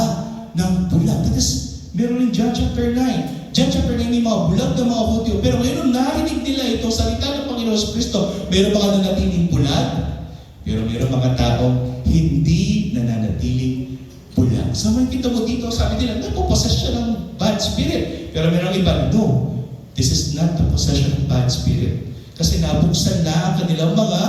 S2: ng bulag? That is, meron rin John chapter 9. John chapter 9 may mga bulag ng mga Hudyo. Pero ngayon, narinig nila itong salita ng Panginoon sa Kristo. Meron mga nanatiling bulag, pero meron mga taong hindi nananatiling bulag. So, makikita mo dito, sabi nila, napopossess siya ng bad spirit. Pero meron iba, no, this is not the possession of bad spirit. Kasi nabuksan na ang kanilang mga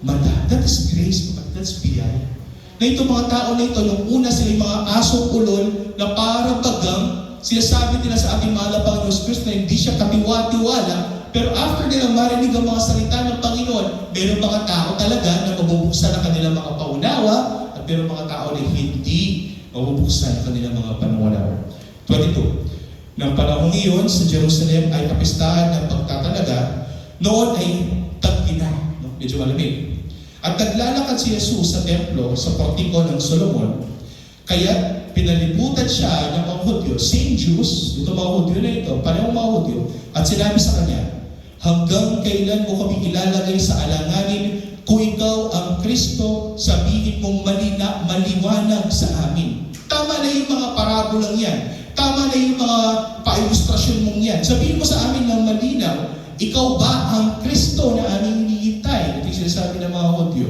S2: mata. That is grace, that's biyaya. Na itong mga tao na ito, nung una sila mga asong ulol na para bagang sinasabi nila sa ating mahal na Panginoon Kristo na hindi siya katiwa-tiwala, pero after nila marinig ang mga salita ng Panginoon, meron mga tao talaga na mabubuksan ang kanilang mga paunawa at meron mga tao na hindi mabubuksan ang kanilang mga pangunawa. 22. Nang panahon iyon sa Jerusalem ay kapistahan ng pagtatalaga, noon ay tag-ina, no? Medyo malamig. At naglalakad si Jesus sa templo sa portiko ng Solomon, kaya pinalibutan siya ng mga Hudyo, same Jews, ito mga Hudyo na ito, parehong mga Hudyo, at sinabi sa kanya, hanggang kailan mo kami ilalagay sa alanganin kung ikaw ang Kristo, sabihin mong maliwanag sa amin. Tama na yung mga parabolang yan. Tama na yung mga pa-ilustrasyon mong yan. Sabihin mo sa amin ng malinaw, ikaw ba ang Kristo na aming hinihintay? Ito yung sinasabi ng mga Hudyo.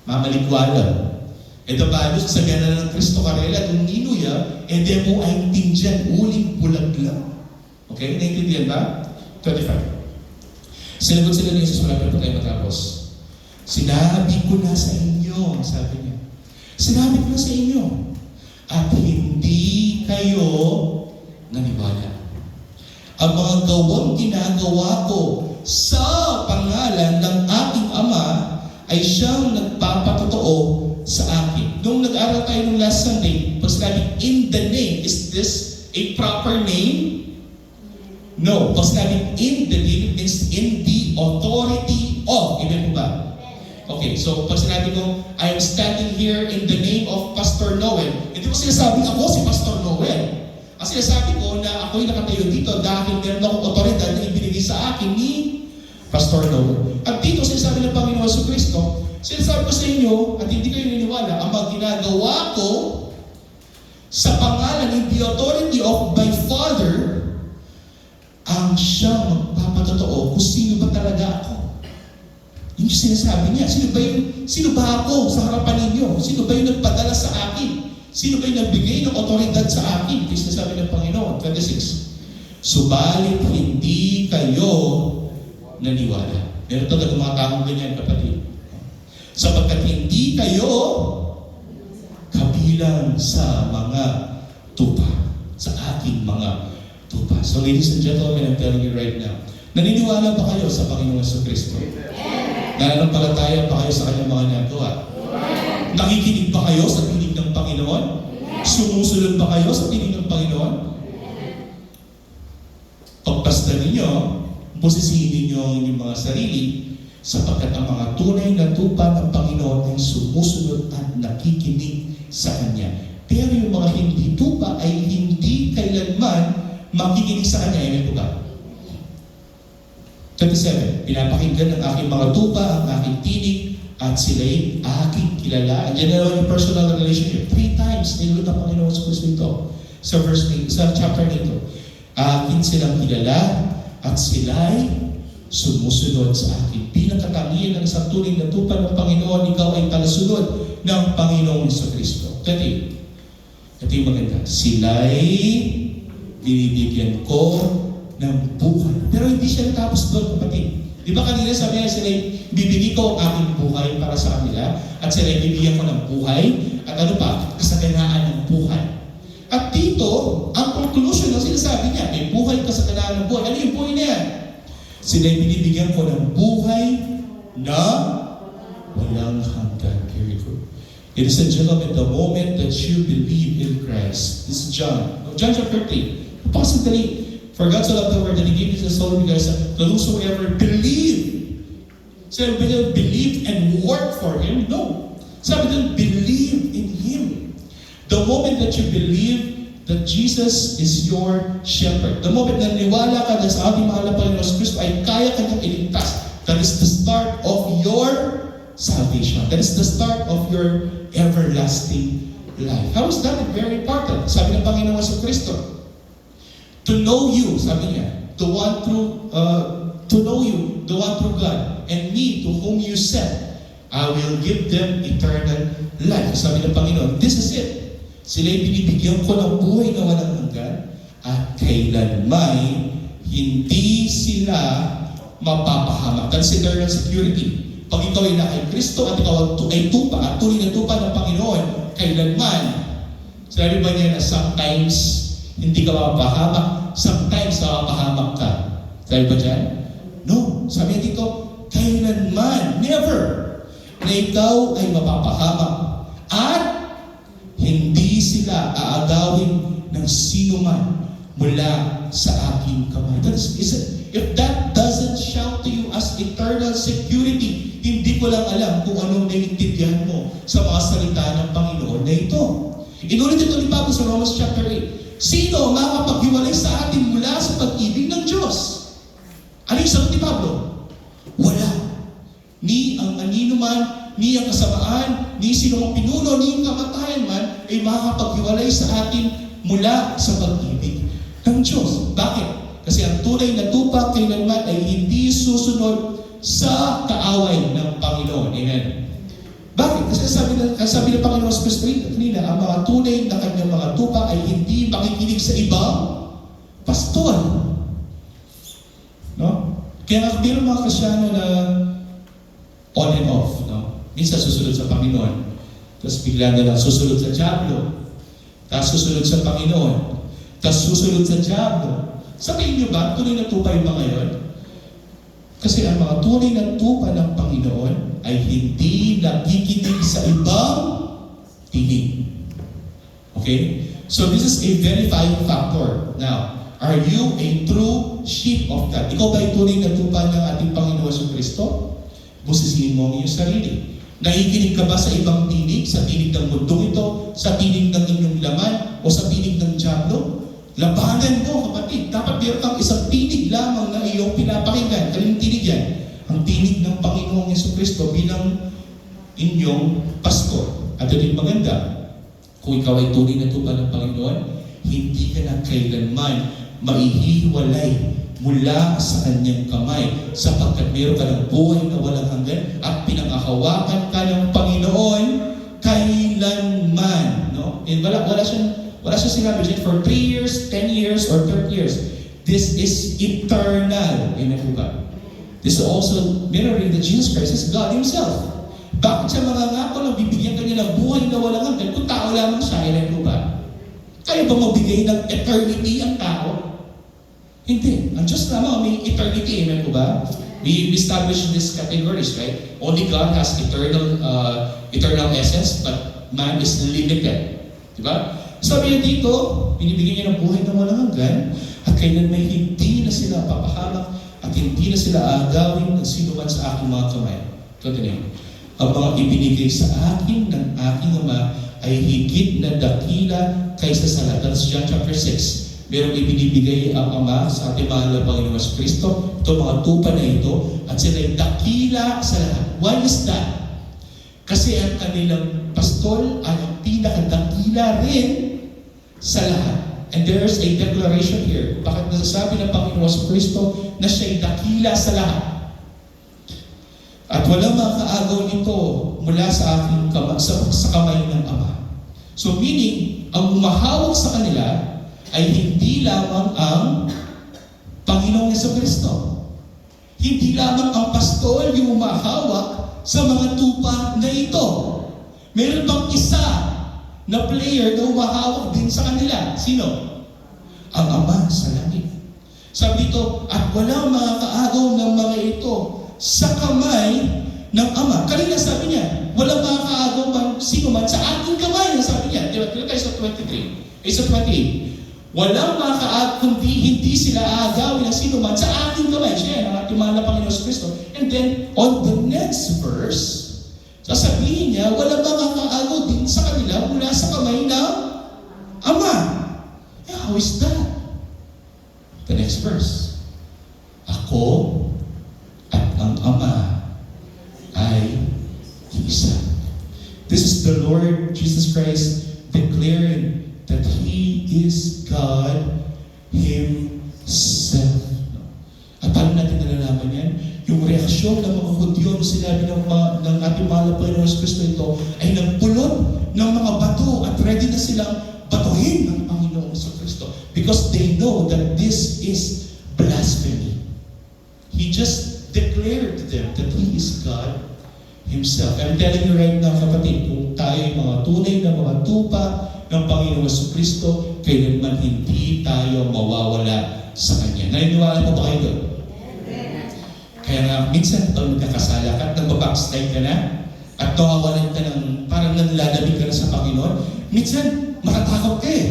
S2: Mamaligwalag. Ito ba, sasabihan na ng Kristo karela, kung ninuya, ede mo ay tingdyan, uling bulag lang. Okay? Naintindihan ba? 25. Sinagot sila ni Jesus, malapit pa tayo matapos. Sinabi ko na sa inyo, sabi niya. Sinabi ko na sa inyo. At hindi kayo naniwala. Ang mga gawang ginagawa ko sa pangalan ng aking Ama ay siyang nagpapatotoo sa akin. Nung nag-aral tayo nung last Sunday, pag sinabi, in the name, is this a proper name? No. Pag sinabi, in the name, it means in the authority of. Ibig mo ba? Okay, so pag sinabi ko, I am standing here in the name of Pastor Noel, hindi ko sinasabi ako si Pastor Noel. Ang sinasabi ko na ako'y nakatayo dito dahil meron akong otoridad na ibinigay sa akin ni Pastor Noel. At dito sinasabi ng Panginoon sa Kristo, sinasabi ko sa inyo, at hindi kayo niniwala, ang mga ginagawa ko sa pangalan in the authority of my Father, ang siyang magpapatotoo kung sino ba talaga ako. Yung sinasabi niya, sino ba ako sa harapan ninyo? Sino ba yung nagpadala sa akin? Sino ba yung nagbigay ng otoridad sa akin? Ito sinasabi ng Panginoon, 26. Subalit hindi kayo naniwala. Meron talaga mga taong ganyan, kapatid. Sapagkat hindi kayo kabilang sa mga tupa, sa aking mga tupa. So ladies and gentlemen, I'm telling you right now, naniniwala ba kayo sa Panginoon Jesucristo? Nananampalataya pa kayo sa kanyang mga nagawa? Nakikinig ba kayo sa tinig ng Panginoon? Sumusunod ba kayo sa tinig ng Panginoon? Pagpasdan ninyo, busisihin ninyo ang inyong mga sarili, sapagkat ang mga tunay na tupa ng Panginoon ay sumusunod at nakikinig sa Kanya. Pero yung mga hindi tupa ay hindi kailanman makikinig sa Kanya. Amen po ba? 27. Pinapakinggan ng aking mga tupa ang aking tinig at sila'y aking kilala. And yan na naman yung personal relationship. 3 times nilulot ang Panginoon sa Kristo ito. Sa chapter nito. Akin silang kilala at sila'y sumusunod sa akin. Bilang katangian ng isang tunay na tupa ng Panginoon, ikaw ay talasunod ng Panginoon sa Kristo. Ito yung maganda. Sila'y binibigyan ko ng buhay. Pero hindi siya natapos doon, kapatid. Di ba kanina sabi niya, sila'y bibigyan ko ang aking buhay para sa kanila at sila'y bibigyan ko ng buhay at ano pa, kasaganaan ng buhay. At dito, ang conclusion ng sinasabi niya, may buhay kasaganaan ng buhay. Ano yung buhay na yan? Sila'y binibigyan ko ng buhay na walang hanggan. Very good. Ladies and gentlemen, the moment that you believe in Christ, this is John chapter 3. Passadali, for God so loved the world that He gave His Son because the whosoever believe. Sabi ba believe and work for Him? No. Sabi ba believe in Him. The moment that you believe that Jesus is your shepherd, the moment na niwala ka na sa ating mahal na Panginoon Kristo ay kaya kanyang iligtas, that is the start of your salvation. That is the start of your everlasting life. How is that? Very important. Sabi ng Panginoon sa Kristo, to know you, sabi niya, to know you, the one true God, and me to whom you sent, I will give them eternal life. Sabi ng Panginoon, this is it. Sila'y binibigyan ko ng buhay na walang hanggan at kailanmay hindi sila mapapahamak. That's eternal security. Pag ikaw ay na kay Kristo at ikaw ay tupa at tuloy na tupa ng Panginoon, kailanman, sabi ba niya na sometimes hindi ka mapapahamak, sometimes mapapahamak ka. Sabi ba dyan? No. Sabi niya dito, kailanman, never, na ikaw ay mapapahamak. At hindi sila aagawin ng sino man mula sa aking kamay. If that doesn't shout to you as eternal security, hindi ko lang alam kung anong naiintindihan mo sa mga salita ng Panginoon na ito. Inulit ito ni Pablo sa Romans chapter 8. Sino makapaghiwalay sa atin mula sa pag-ibig ng Diyos? Ano yung sagot ni Pablo? Wala. Ni ang anino man, ni ang kasamaan, ni sino mang pinuno, ni ang kamatayan man, ay makakapaghiwalay sa atin mula sa pag-ibig ng Diyos. Bakit? Kasi ang tunay na tupa kailanman ay hindi susunod sa kaaway ng Panginoon. Amen. Bakit? Kasi sabi ng Panginoon sa Kristo kanina, ang mga tunay na kanyang mga tupa ay hindi makikinig sa ibang pastor. No? Kaya nga mayroong mga Kristyano na on and off. No? Minsan susunod sa Panginoon, tapos bigla na lang susunod sa Diablo, tapos susunod sa Panginoon, tapos susunod sa Diablo. Sabihin niyo ba, tunay na tupa yung mga yun? Kasi ang mga tunay na tupa ng Panginoon ay hindi nakikinig sa ibang tinig. Okay? So this is a verifying factor. Now, are you a true sheep of God? Ikaw ba ay tunay na tupa ng ating Panginoon sa Kristo? Busisihin mo ang iyong sarili. Nakikinig ka ba sa ibang tinig? Sa tinig ng mundong ito? Sa tinig ng inyong laman? O sa tinig ng dyablo? Labanan mo, kapatid. Dapat meron kang isang tinig lamang na iyong pinapakinggan. Kaling tinig yan? Ang tinig ng Panginoong Jesucristo bilang inyong pastor. At ito yung maganda. Kung ikaw ay tunay na tupa ng Panginoon, hindi ka na kailanman maihiwalay mula sa kanyang kamay sapagkat meron ka ng buhay na walang hanggan at pinangahawakan ka ng Panginoon kailanman. No? And wala siya sinabi dyan for 3 years, 10 years, or 30 years. This is eternal. Amen po ba? This is also mirroring that Jesus Christ is God Himself. Bakit siya mangangako na bibigyan kanya ng buhay na walang hanggan kung tao lamang siya? Amen po ba? Kaya ba magbigay ng eternity ang tao? Hindi. Ang Diyos lamang may eternity. Amen po ba? We established these categories, right? Only God has eternal essence, but man is limited. Diba? Sabi niya dito, binibigyan niya ng buhay na walang hanggan at kailan may hindi na sila papahamak at hindi na sila agawin ng sinuman sa aking mga kamay. Continue. Ang mga ibinigay sa akin ng aking Ama ay higit na dakila kaysa sa lahat. That's John chapter 6. Merong ibinibigay ang Ama sa ating mahal na Panginoon Kristo. Ito mga tupa na ito at sila'y dakila sa lahat. Why is that? Kasi ang kanilang pastol ay ang pinakadakila rin sa lahat. And there's a declaration here. Bakit nasasabi ng Panginoon Kristo na siya'y dakila sa lahat? At walang makaagaw nito mula sa aking sa kamay ng Ama. So meaning, ang umahawak sa kanila ay hindi lamang ang Panginoong Jesucristo. Hindi lamang ang pastol yung umahawak sa mga tupa na ito. Meron pang isa na player na umahawak din sa kanila. Sino? Ang Ama sa langit. Sabi dito, at walang makakaagaw ng mga ito sa kamay ng Ama. Kanina sabi niya, walang makakaagaw man sino man sa aking kamay. Sabi niya, diba tayo sa 23, sa 28. Walang makakaagaw kundi hindi sila aagawin ng sino man sa aking kamay. Siya ang ating mahal na Panginoon Kristo. And then, on the next verse, sasabihin niya, walang makakaagaw din sa kanila mula sa kamay ng Ama. How is that? The next verse. Ako at ang Ama ay isa. This is the Lord Jesus Christ declaring that He is God Himself. At paano natin nalalaman yan? Yung reaksyon ng mga Hudyo na sinabi ng ating mahal na Panginoon Kristo ito ay nagpulot ng mga bato at ready na silang batuhin ng Panginoon Kristo because they know that this is blasphemy. He just declared to them that He is God Himself. I'm telling you right now, kapatid, kung tayo ay mga tunay na mga tupa ng Panginoong Kristo, kailanman hindi tayo mawawala sa Kanya. Naniniwala mo ba kayo doon? Kaya nga, minsan pag magkakasala ka at nagbabackslide ka na, at nawawalan ka ng, parang nanlalamig ka na sa Panginoon, minsan makatakot ka eh.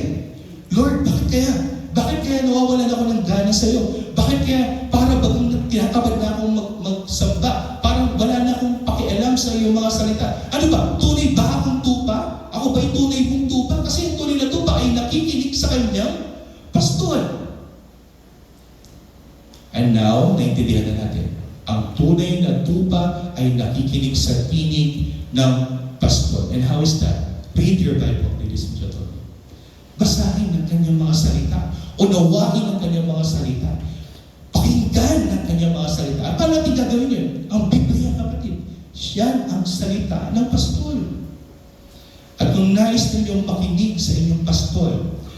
S2: Lord, bakit kaya? Bakit kaya nawawalan ako ng gana sa iyo? Bakit kaya para bagang tinatabad na akong magsamba? Parang wala na akong pakialam sa iyong mga salita. Ano ba? Tunay ba akong tupa? Ako ba'y tunay mong tupa? Kasi yung tunay na tupa ay nakikinig sa kanyang pastol. And now, naintindihan na natin. Ang tunay na tupa ay nakikinig sa tinig ng pastol. And how is that? Read your Bible, ladies and gentlemen. Basahin ng kanyang mga salita. Unawain ang kanyang mga salita. Pakinggan ng kanyang mga salita. At paano natin gagawin yun? Ang Biblia, kapatid. Yan ang salita ng pastol. At kung nais ninyong makinig sa inyong pastol,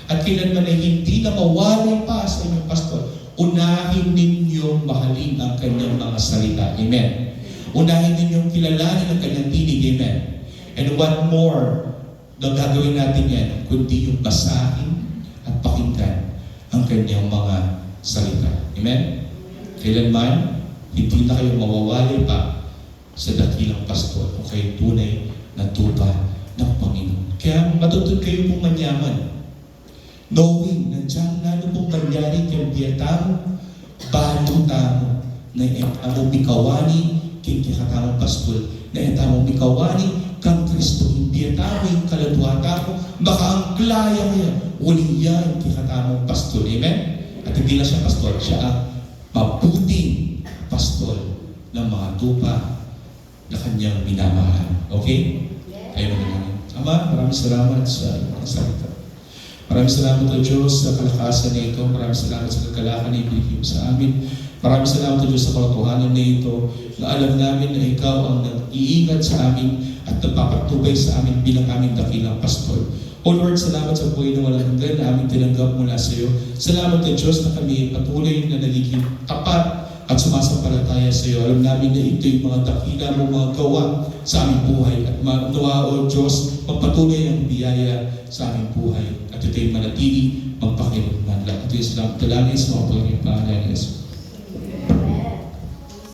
S2: at kailanman ay hindi na mawalay pa sa inyong pastol, unahin ninyong mahalin ang kanyang mga salita. Amen. Unahin ninyong kilalanin ang kanyang tinig. Amen. And what more na gagawin natin yan, kundi yung basahin at pakinggan ang kanyang mga salita. Amen? Kailanman, hindi na kayo mawawali pa sa dakilang pastol o kayo tunay na tupa ng Panginoon. Kaya matutun kayo pong manyaman. Knowing na dyan lalo pong mangyari kayong biyatamo, balo tamo, na ang bikawani, king kikatamong pastol, na etamong mikawani, kang Kristo, hindi etamo yung kaladwata mo, baka ang klaya mo yan, uling yan kikatamong pastol. Amen? At hindi na siya pastol, siya ang mabuting pastol ng mga tupa na kanyang minamahal. Okay? Tayo na naman. Ama, maraming salamat sa salita. Maraming salamat o Diyos sa kalakasan na ito. Maraming salamat sa kagalakan na ibigay mo sa amin. Maraming salamat o Diyos sa katotohanan na ito, na alam namin na Ikaw ang nag-iingat sa amin at nagpapatubay sa amin bilang aming dakilang pastol. O Lord, salamat sa buhay na walang hanggan na aming tinanggap mula sa iyo. Salamat o Diyos na kami patuloy na nagiging tapat at sumasampalataya sa iyo. Alam namin na ito yung mga dakila mo mga gawa sa aming buhay. At nawa o Diyos, magpatuloy ang biyaya sa aming buhay. At ito'y manatili, magpakailanman. At ito'y salamat talangin sa mga pangalan ni Yesus.